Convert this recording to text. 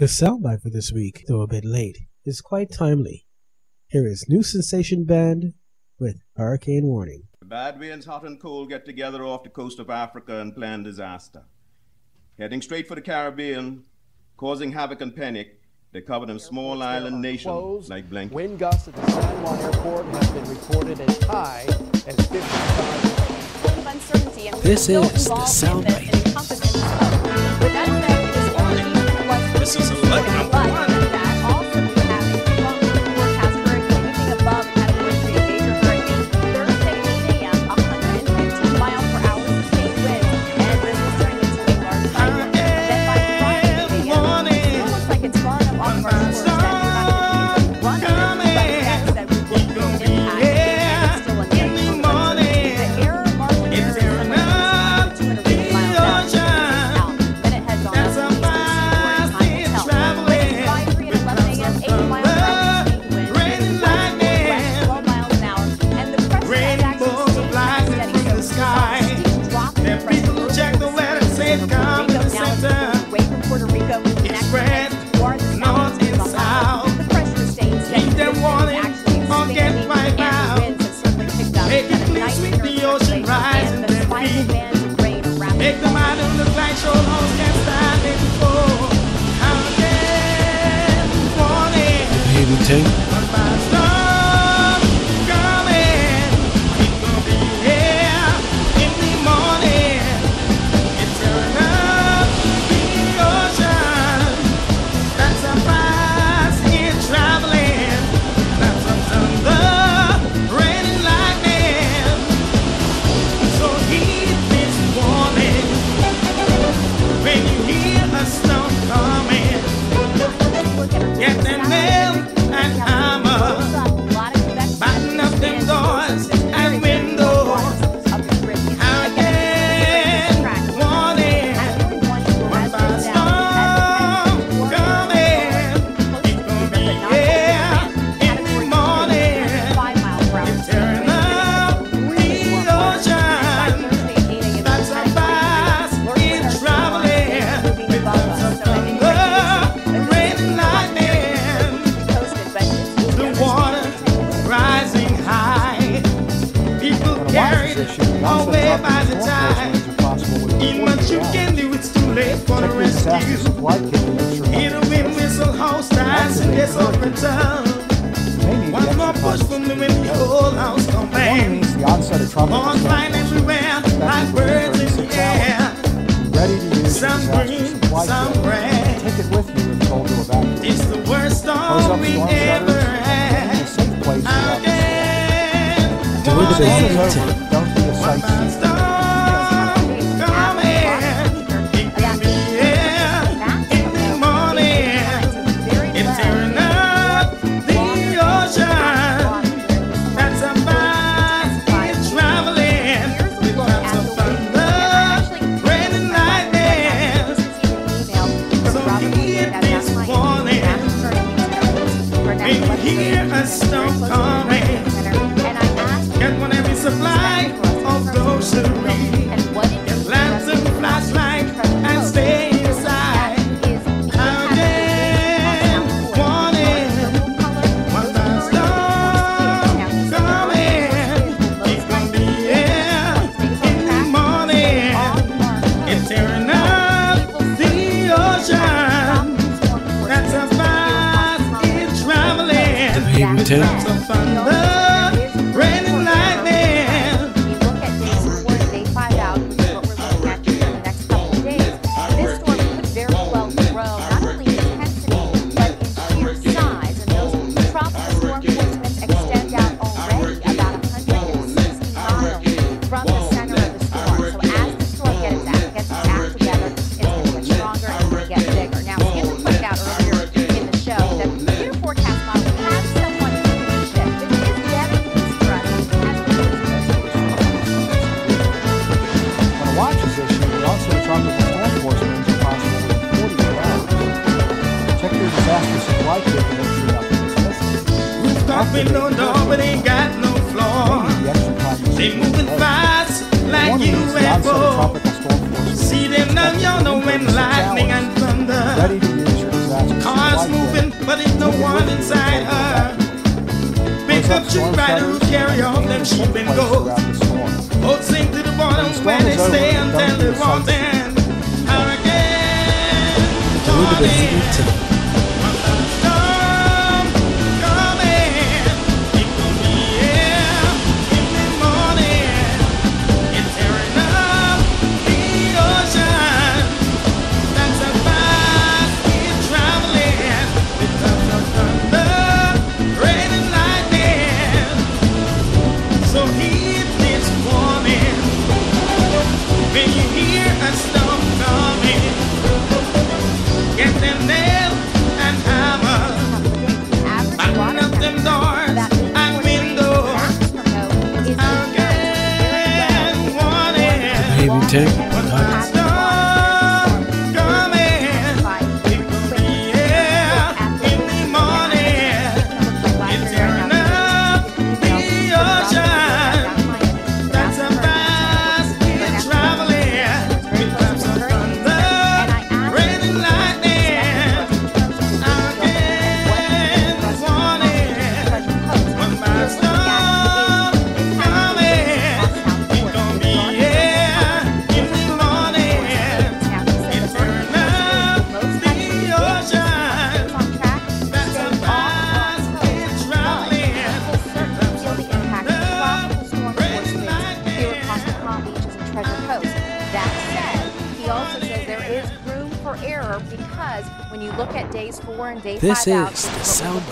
The soundbite for this week, though a bit late, is quite timely. Here is New Sensation Band with Hurricane Warning. The bad winds, hot and cold, get together off the coast of Africa and plan disaster. Heading straight for the Caribbean, causing havoc and panic, they cover them small island nations like blankets. Wind gusts at the San Juan airport have been reported as high as 55. This is the soundbite. This is alert number one. See them now, you know, when lightning and thunder. Ready to use your disaster Storm shutters carry off them and sheep and place goats. throughout the storm. Boats sink to the bottom When the where storm they is over, stay it until comes to they the want sunset. them. Hurricane Elizabeth warning. Eaton. Storm coming. It could be here in the morning. It's tearing up the ocean. That's a fast it's traveling. With tons of thunder, rain and lightning. So heed this warning. When you hear a storm coming, get them nail and hammer. Open up them doors and windows. Again, warning. Heavy tank. When the storm coming, it could be here in the morning. It's tearing up the ocean. That's a fast it's traveling. With tons of thunder, rain and lightning. Again, warning. When my storm coming, it gon' be here in the morning. It's tearing up the ocean. That's a fast it's traveling. That said, he also says there is room for error because when you look at days 4 and day 5 This out, is the Soundbite.